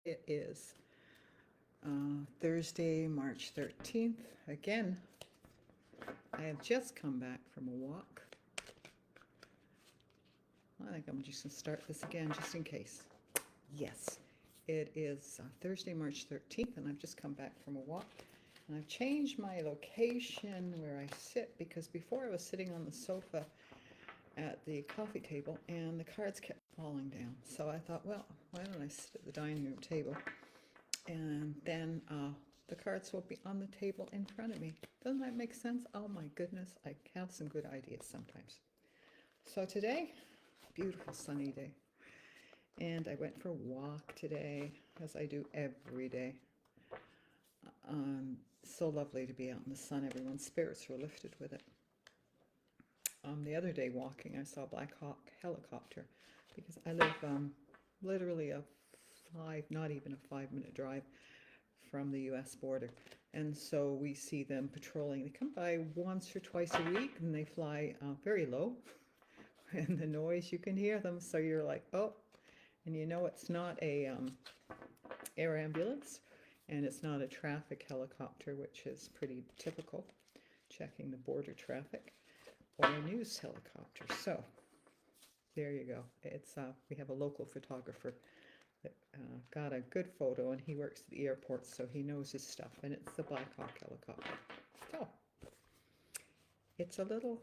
It is Thursday, March 13th. Again, I have just come back from a walk. I think I'm just going to start this again just in case. Yes, it is Thursday, March 13th, and I've just come back from a walk. And I've changed my location where I sit because before I was sitting on the sofa at the coffee table and the cards kept falling down. So I thought, well, why don't I sit at the dining room table? And then the cards will be on the table in front of me. Doesn't that make sense? Oh my goodness, I have some good ideas sometimes. So today, beautiful sunny day. And I went for a walk today, as I do every day. So lovely to be out in the sun. Everyone's spirits were lifted with it. The other day walking, I saw a Black Hawk helicopter because I live literally not even a 5-minute drive from the US border. And so we see them patrolling. They come by once or twice a week and they fly very low. And the noise, you can hear them. So you're like, oh, and you know it's not a air ambulance and it's not a traffic helicopter, which is pretty typical, checking the border traffic, or a news helicopter. So there you go. It's we have a local photographer that got a good photo, and he works at the airport, so he knows his stuff, and it's the Black Hawk helicopter. So it's a little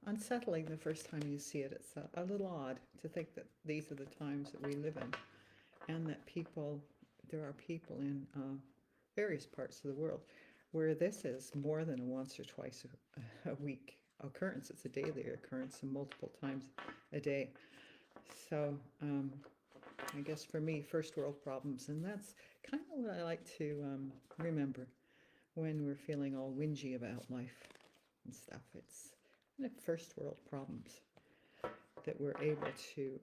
unsettling the first time you see it. It's a little odd to think that these are the times that we live in, and that there are people in various parts of the world where this is more than a once or twice a week occurrence. It's a daily occurrence and multiple times a day. So I guess for me, first world problems, and that's kind of what I like to remember when we're feeling all whingy about life and stuff. It's kind of first world problems that we're able to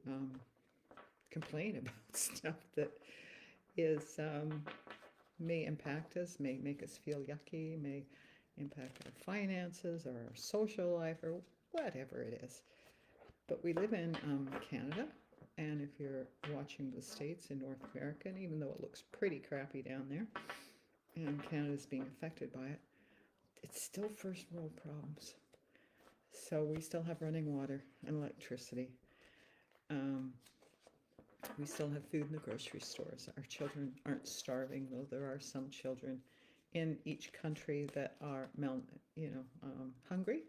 complain about stuff that is may impact us, may make us feel yucky, may impact our finances or our social life or whatever it is. But we live in Canada, and if you're watching the States in North America, and even though it looks pretty crappy down there, and Canada's being affected by it, it's still first world problems. So we still have running water and electricity. We still have food in the grocery stores. Our children aren't starving, though there are some children in each country that are hungry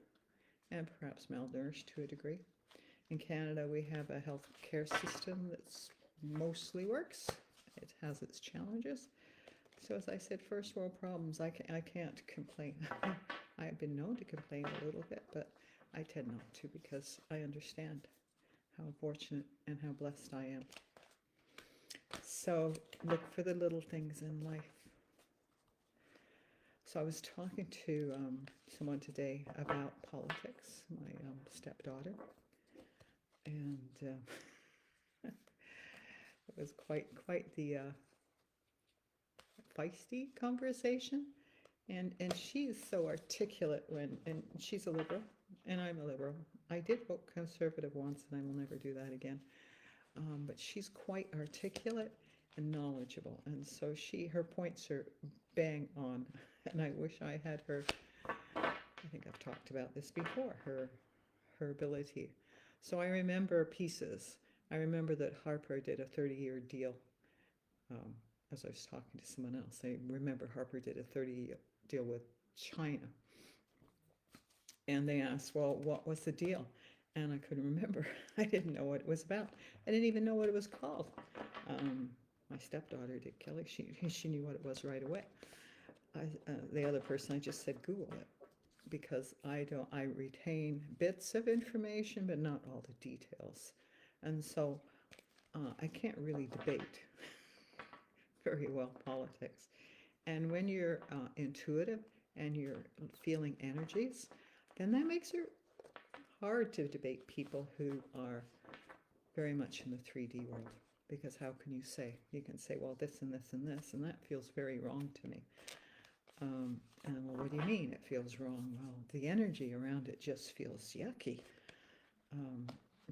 and perhaps malnourished to a degree. In Canada, we have a health care system that mostly works. It has its challenges. So as I said, first world problems, I can't complain. I have been known to complain a little bit, but I tend not to because I understand how fortunate and how blessed I am. So look for the little things in life. So I was talking to someone today about politics, my stepdaughter, and it was quite the feisty conversation. And she's so articulate and she's a liberal, and I'm a liberal. I did vote conservative once, and I will never do that again. But she's quite articulate and knowledgeable, and so her points are bang on. And I wish I had her. I think I've talked about this before. Her ability. So I remember pieces. I remember that Harper did a 30-year deal. As I was talking to someone else, I remember Harper did a 30-year deal with China. And they asked, well, what was the deal? And I couldn't remember. I didn't know what it was about. I didn't even know what it was called. My stepdaughter did, Kelly. She knew what it was right away. The other person, I just said Google it, because I retain bits of information, but not all the details. And so I can't really debate very well politics. And when you're intuitive and you're feeling energies, then that makes it hard to debate people who are very much in the 3D world. Because how can you say? You can say, well, this and this and this, and that feels very wrong to me. And well, what do you mean it feels wrong? Well, the energy around it just feels yucky.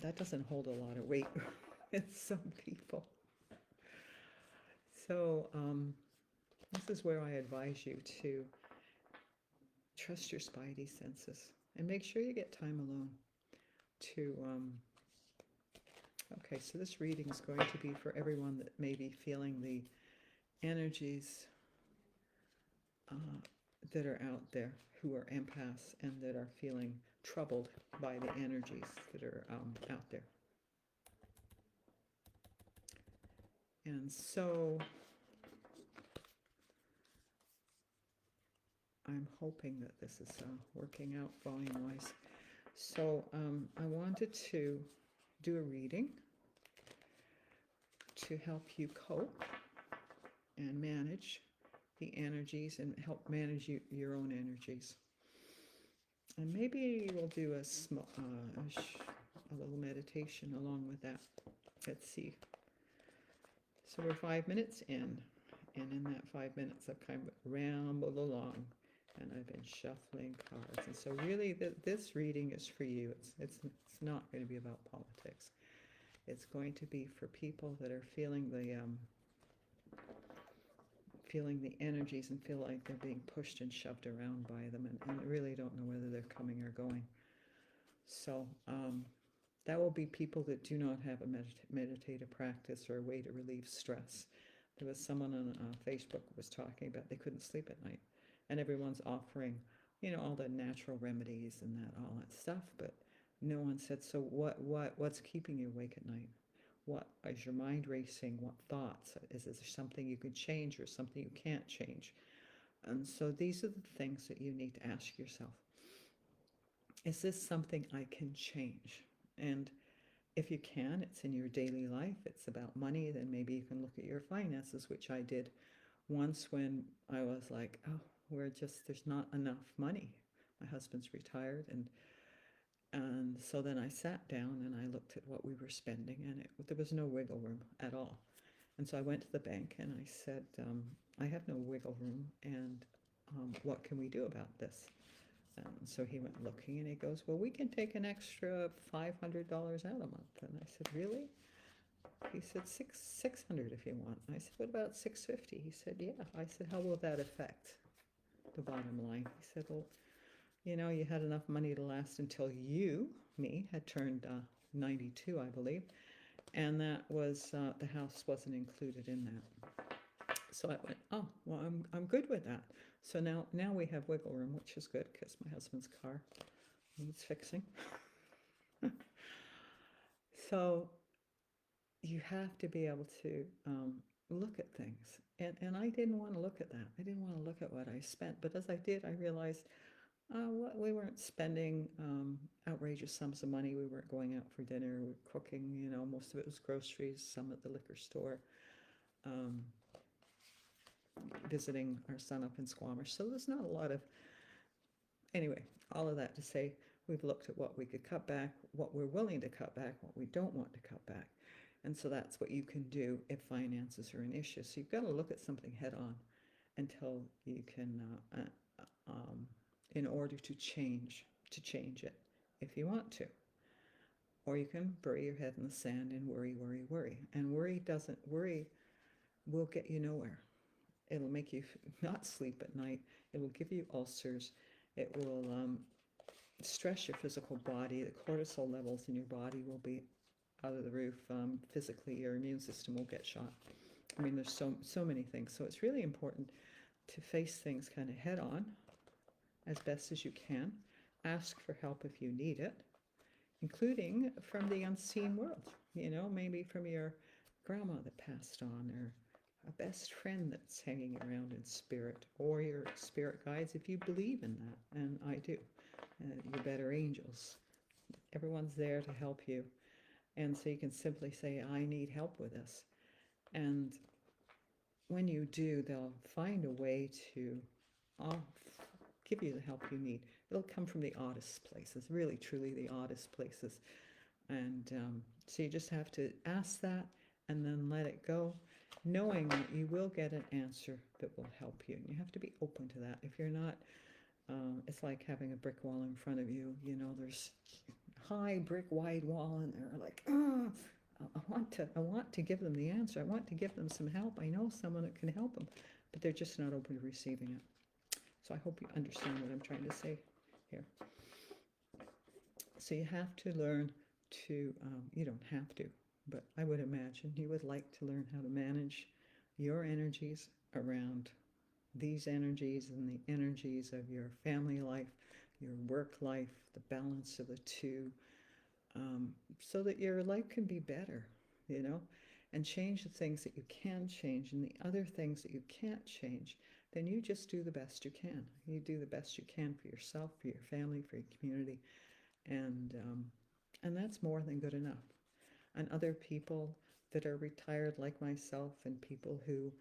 That doesn't hold a lot of weight with some people. So this is where I advise you to trust your spidey senses and make sure you get time alone to okay, so this reading is going to be for everyone that may be feeling the energies that are out there, who are empaths and that are feeling troubled by the energies that are out there. And so I'm hoping that this is working out volume-wise. So I wanted to do a reading to help you cope and manage the energies and help manage your own energies. And maybe we'll do a little meditation along with that. Let's see. So we're 5 minutes in, and in that 5 minutes I've kind of rambled along, and I've been shuffling cards. And so really this reading is for you. It's not going to be about politics. It's going to be for people that are feeling the energies and feel like they're being pushed and shoved around by them, and really don't know whether they're coming or going. So that will be people that do not have a meditative practice or a way to relieve stress. There was someone on Facebook who was talking about they couldn't sleep at night, and everyone's offering, all the natural remedies and all that stuff, but no one said, so what's keeping you awake at night? What is your mind racing? What thoughts? Is there something you can change or something you can't change? And so these are the things that you need to ask yourself. Is this something I can change? And if you can, it's in your daily life, it's about money, then maybe you can look at your finances, which I did once when I was like, oh, there's not enough money. My husband's retired, and so then I sat down and I looked at what we were spending, and there was no wiggle room at all. And so I went to the bank and I said, I have no wiggle room, and what can we do about this? And so he went looking and he goes, well, we can take an extra $500 out a month. And I said, really? He said, 600 if you want. I said, what about 650? He said, yeah. I said, how will that affect the bottom line? He said, well, you had enough money to last until me, had turned 92, I believe. And that was, the house wasn't included in that. So I went, oh, well, I'm good with that. So now we have wiggle room, which is good because my husband's car needs fixing. So you have to be able to look at things. And I didn't want to look at that. I didn't want to look at what I spent. But as I did, I realized we weren't spending outrageous sums of money. We weren't going out for dinner. We were cooking, most of it was groceries, some at the liquor store. Visiting our son up in Squamish. So there's not a lot of, anyway, all of that to say, we've looked at what we could cut back, what we're willing to cut back, what we don't want to cut back. And so that's what you can do if finances are an issue. So you've got to look at something head on until you can, in order to change it if you want to. Or you can bury your head in the sand and worry. And worry will get you nowhere. It'll make you not sleep at night. It will give you ulcers. It will stress your physical body. The cortisol levels in your body will be out of the roof. Physically, your immune system will get shot. I mean, there's so many things. So it's really important to face things kind of head on as best as you can. Ask for help if you need it, including from the unseen world. Maybe from your grandma that passed on, or a best friend that's hanging around in spirit, or your spirit guides if you believe in that, and I do. Your better angels. Everyone's there to help you. And so you can simply say, I need help with this. And when you do, they'll find a way to give you the help you need. It'll come from the oddest places, really, truly the oddest places. And so you just have to ask that and then let it go, knowing that you will get an answer that will help you. And you have to be open to that. If you're not, it's like having a brick wall in front of you. There's high brick, wide wall, and they're like, I want to give them the answer. I want to give them some help. I know someone that can help them, but they're just not open to receiving it. So I hope you understand what I'm trying to say here. So you have to learn to, you don't have to, but I would imagine you would like to learn how to manage your energies around these energies and the energies of your family life, your work life, the balance of the two, so that your life can be better, you know, and change the things that you can change, and the other things that you can't change, then you just do the best you can. You do the best you can for yourself, for your family, for your community, and that's more than good enough. And other people that are retired like myself and people who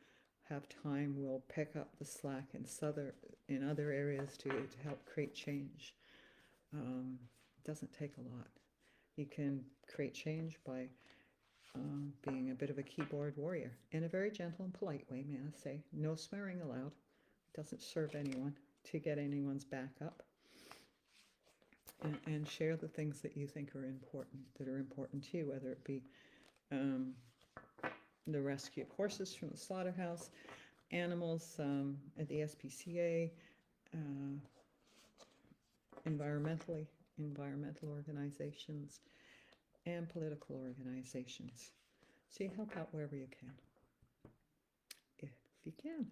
have time will pick up the slack in other areas to help create change. It doesn't take a lot. You can create change by being a bit of a keyboard warrior in a very gentle and polite way, may I say. No swearing allowed. It doesn't serve anyone to get anyone's back up. And share the things that you think are important to you, whether it be the rescue of horses from the slaughterhouse, animals at the SPCA, environmental organizations, and political organizations. So you help out wherever you can, if you can.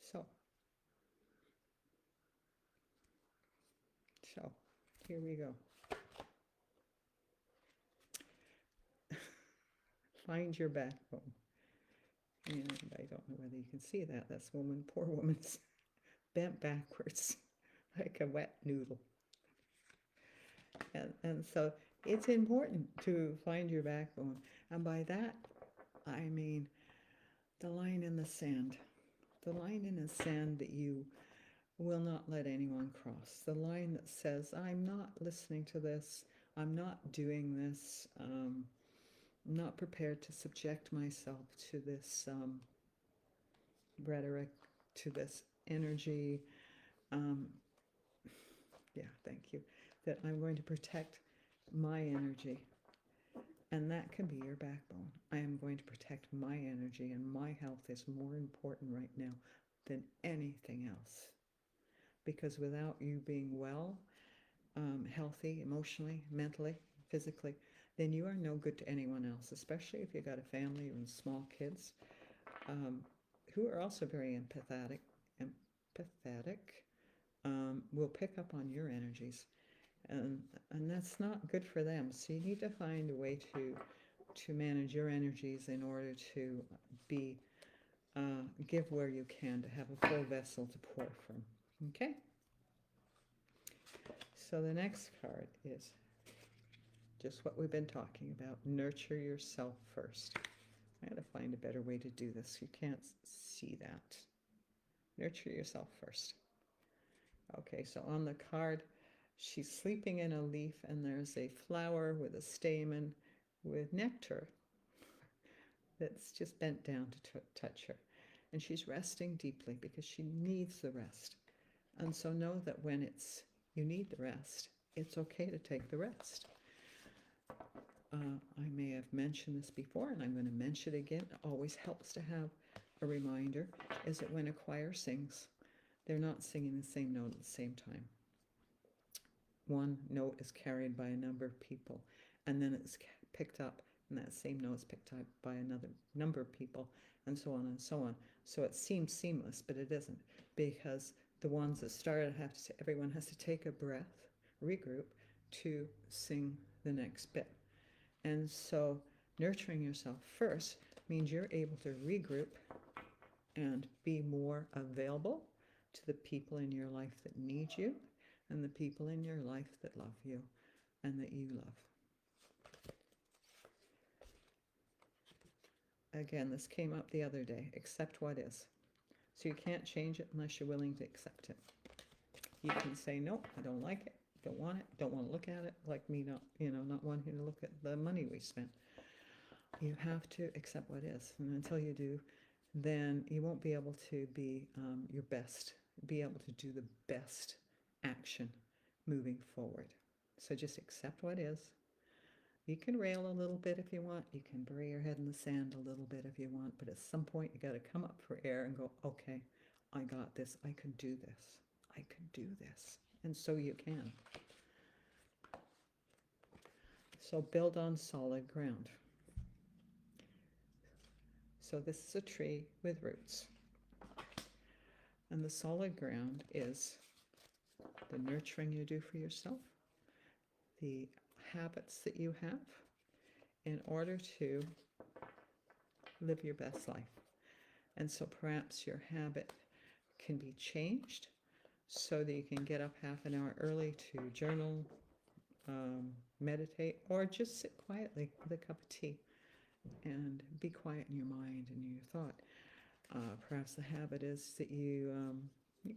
So here we go. Find your backbone. And I don't know whether you can see that. That's poor woman's bent backwards like a wet noodle. And so it's important to find your backbone. And by that, I mean the line in the sand. The line in the sand that you will not let anyone cross. The line that says, I'm not listening to this. I'm not doing this. I'm not prepared to subject myself to this rhetoric, to this energy. Yeah, thank you. That I'm going to protect my energy. And that can be your backbone. I am going to protect my energy, and my health is more important right now than anything else. Because without you being well, healthy, emotionally, mentally, physically, then you are no good to anyone else, especially if you've got a family and small kids who are also very empathetic, will pick up on your energies. And that's not good for them. So you need to find a way to manage your energies in order to be give where you can, to have a full vessel to pour from. Okay? So the next card is just what we've been talking about. Nurture yourself first. I gotta find a better way to do this. You can't see that. Nurture yourself first. Okay, so on the card, she's sleeping in a leaf, and there's a flower with a stamen with nectar that's just bent down to touch her. And she's resting deeply because she needs the rest. And so know that when you need the rest, it's okay to take the rest. I may have mentioned this before, and I'm going to mention it again. It always helps to have a reminder, is that when a choir sings, they're not singing the same note at the same time. One note is carried by a number of people, and then it's picked up, and that same note is picked up by another number of people, and so on and so on. So it seems seamless, but it isn't, because the ones that started everyone has to take a breath, regroup, to sing the next bit. And so nurturing yourself first means you're able to regroup and be more available to the people in your life that need you, and the people in your life that love you and that you love. Again, this came up the other day. Accept what is. So you can't change it unless you're willing to accept it. You can say, no, I don't like it, don't want it, don't want to look at it, like me not wanting to look at the money we spent. You have to accept what is. And until you do, then you won't be able to be your best, be able to do the best action moving forward. So just accept what is. You can rail a little bit if you want. You can bury your head in the sand a little bit if you want. But at some point, you got to come up for air and go, okay, I got this. I can do this. I can do this. And so you can. So build on solid ground. So this is a tree with roots. And the solid ground is the nurturing you do for yourself, the habits that you have in order to live your best life. And so perhaps your habit can be changed so that you can get up half an hour early to journal, meditate, or just sit quietly with a cup of tea and be quiet in your mind and your thought. Perhaps the habit is that you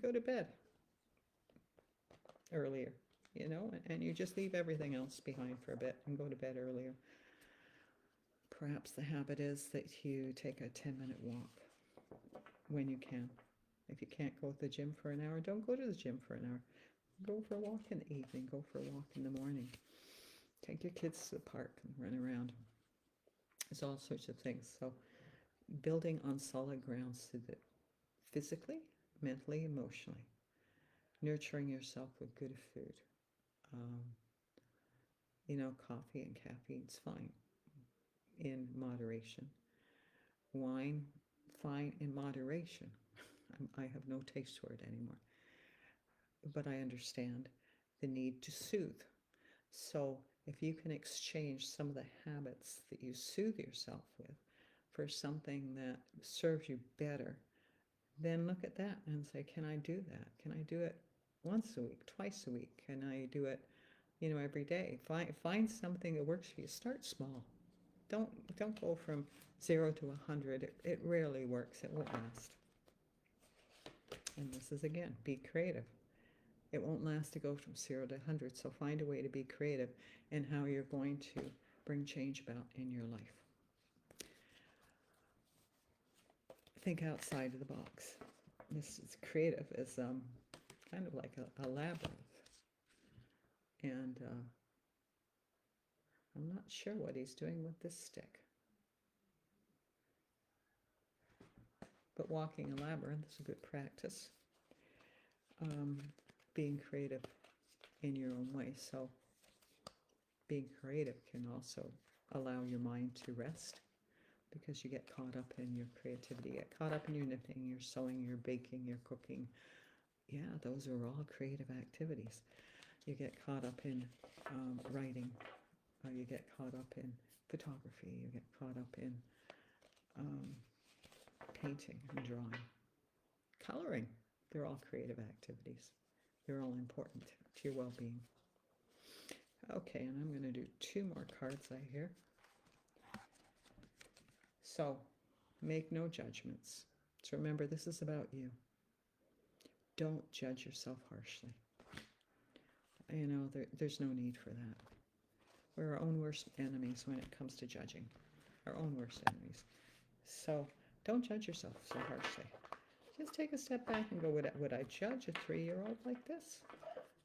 go to bed earlier, and you just leave everything else behind for a bit and go to bed earlier. Perhaps the habit is that you take a 10-minute walk when you can. If you can't go to the gym for an hour, don't go to the gym for an hour. Go for a walk in the evening. Go for a walk in the morning. Take your kids to the park and run around. There's all sorts of things. So building on solid ground so that physically, mentally, emotionally, nurturing yourself with good food. Coffee and caffeine's fine in moderation. Wine, fine in moderation. I have no taste for it anymore. But I understand the need to soothe. So if you can exchange some of the habits that you soothe yourself with for something that serves you better, then look at that and say, can I do that? Can I do it once a week, twice a week? Can I do it, every day? Find something that works for you. Start small. Don't go from 0 to 100. It rarely works. It won't last. And this is, again, be creative. It won't last to go from 0 to 100. So find a way to be creative in how you're going to bring change about in your life. Think outside of the box. This is creative is kind of like a labyrinth. And I'm not sure what he's doing with this stick. But walking a labyrinth is a good practice. Being creative in your own way. So being creative can also allow your mind to rest because you get caught up in your creativity. You get caught up in your knitting, your sewing, your baking, your cooking. Yeah, those are all creative activities. You get caught up in writing. You get caught up in photography. You get caught up in painting and drawing. Coloring. They're all creative activities. They're all important to your well-being. Okay, and I'm going to do 2 more cards I hear. So, make no judgments. So remember, this is about you. Don't judge yourself harshly. There's no need for that. We're our own worst enemies when it comes to judging. Our own worst enemies. So, don't judge yourself so harshly. Just take a step back and go, would I judge a 3-year-old like this?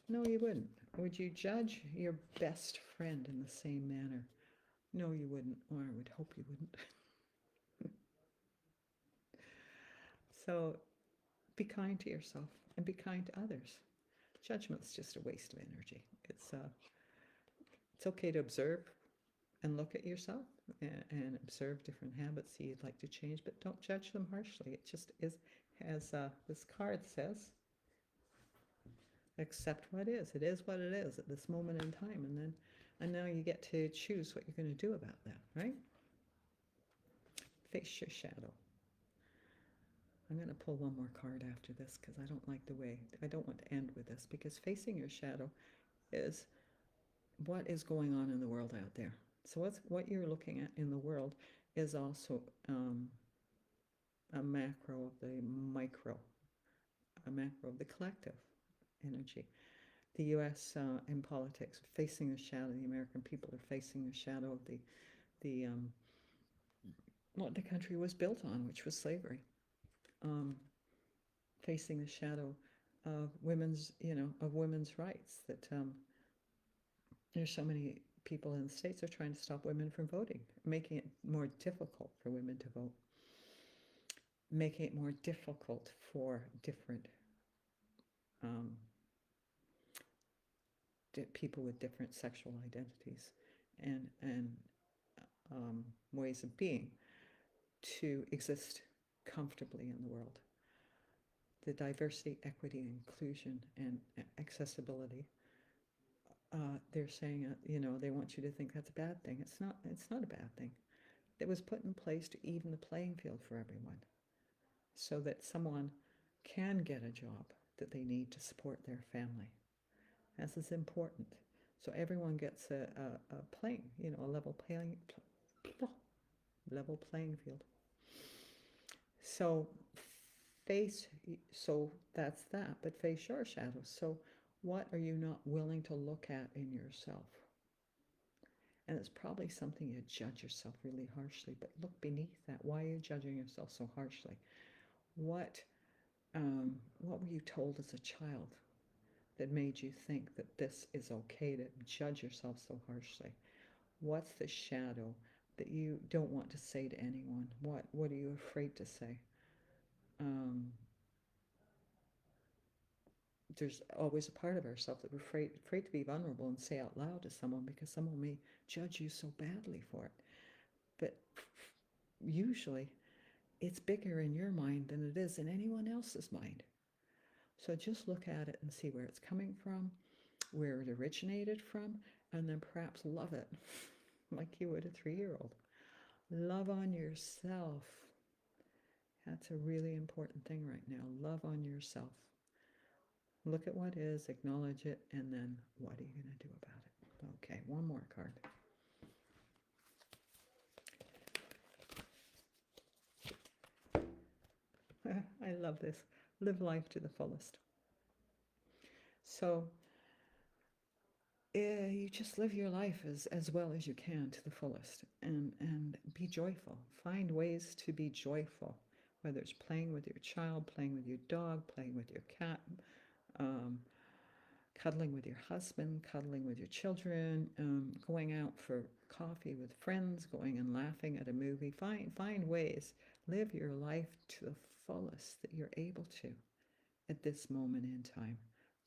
No, you wouldn't. Would you judge your best friend in the same manner? No, you wouldn't, or I would hope you wouldn't. So be kind to yourself and be kind to others. Judgment's just a waste of energy. It's okay to observe and look at yourself and observe different habits that you'd like to change, but don't judge them harshly. It just is, as this card says, accept what is. It is what it is at this moment in time, and now you get to choose what you're going to do about that, right? Face your shadow. I'm going to pull one more card after this because I don't want to end with this, because facing your shadow is what is going on in the world out there. So what you're looking at in the world is also a macro of the micro, a macro of the collective energy. The U.S. In politics, facing the shadow. The American people are facing the shadow of the what the country was built on, which was slavery. Facing the shadow of women's rights. That there's so many people in the States are trying to stop women from voting, making it more difficult for women to vote, making it more difficult for different um, people with different sexual identities and ways of being to exist comfortably in the world. The diversity, equity, inclusion, and accessibility. They're saying, they want you to think that's a bad thing. It's not. It's not a bad thing. It was put in place to even the playing field for everyone, so that someone can get a job that they need to support their family. This is important. So everyone gets a playing, a level playing field. So face, so that's that. But face your shadows. So what are you not willing to look at in yourself? And it's probably something you judge yourself really harshly. But look beneath that. Why are you judging yourself so harshly? What were you told as a child that made you think that this is okay to judge yourself so harshly? What's the shadow that you don't want to say to anyone? What are you afraid to say? There's always a part of ourselves that we're afraid to be vulnerable and say out loud to someone because someone may judge you so badly for it. But usually it's bigger in your mind than it is in anyone else's mind. So just look at it and see where it's coming from, where it originated from, and then perhaps love it like you would a 3-year-old. Love on yourself. That's a really important thing right now. Love on yourself. Look at what is, acknowledge it, and then what are you going to do about it? Okay, one more card. I love this. Live life to the fullest. So you just live your life as well as you can to the fullest and be joyful. Find ways to be joyful, whether it's playing with your child, playing with your dog, playing with your cat, cuddling with your husband, cuddling with your children, going out for coffee with friends, going and laughing at a movie. Find ways. Live your life to the fullest that you're able to at this moment in time.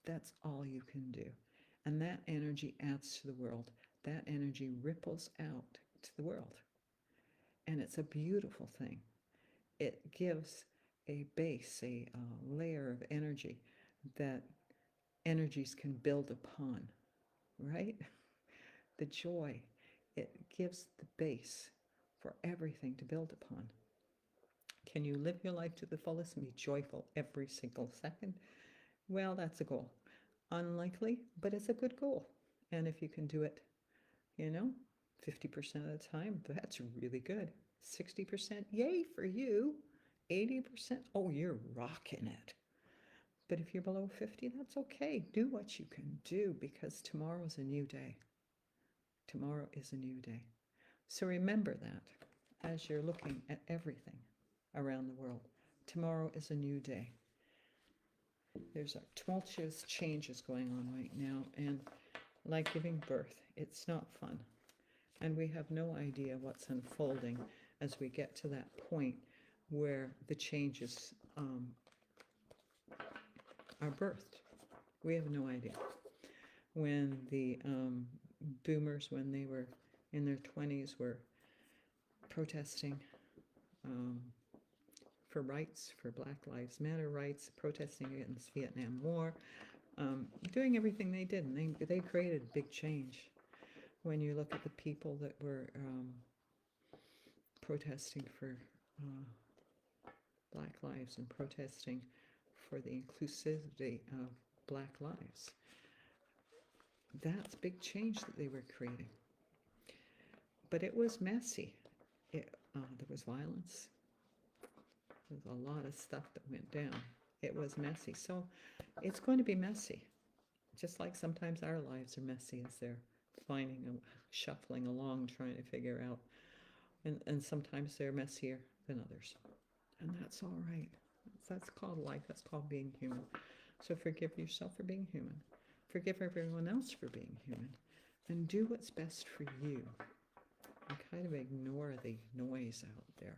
That's all you can do. And that energy adds to the world. That energy ripples out to the world. And it's a beautiful thing. It gives a base, a layer of energy that energies can build upon, right? The joy, it gives the base for everything to build upon. Can you live your life to the fullest and be joyful every single second? Well, that's a goal. Unlikely, but it's a good goal. And if you can do it, 50% of the time, that's really good. 60%, yay for you. 80%, oh, you're rocking it. But if you're below 50, that's okay. Do what you can do because tomorrow's a new day. Tomorrow is a new day. So remember that as you're looking at everything around the world. Tomorrow is a new day. There's tumultuous changes going on right now, and like giving birth, it's not fun. And we have no idea what's unfolding as we get to that point where the changes are birthed. We have no idea. When the boomers, when they were in their 20s, were protesting for rights, for Black Lives Matter rights, protesting against Vietnam War, doing everything they did, and they created big change. When you look at the people that were protesting for Black lives and protesting for the inclusivity of Black lives, that's big change that they were creating. But it was messy. There was violence. There's a lot of stuff that went down. It was messy. So it's going to be messy. Just like sometimes our lives are messy as they're shuffling along, trying to figure out. And sometimes they're messier than others. And that's all right. That's called life. That's called being human. So forgive yourself for being human. Forgive everyone else for being human. and do what's best for you. And kind of ignore the noise out there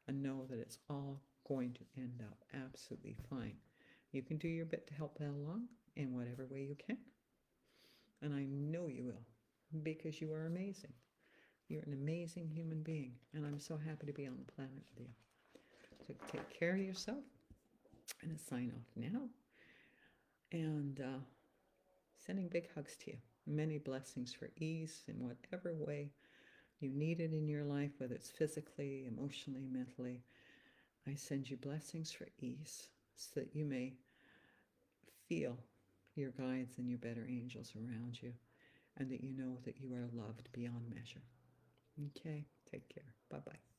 and know that it's all going to end up absolutely fine. You can do your bit to help that along in whatever way you can. And I know you will because you are amazing. You're an amazing human being. And I'm so happy to be on the planet with you. So take care of yourself. I'm going to sign off now. And sending big hugs to you. Many blessings for ease in whatever way you need it in your life, whether it's physically, emotionally, mentally. I send you blessings for ease so that you may feel your guides and your better angels around you and that you know that you are loved beyond measure. Okay, take care. Bye-bye.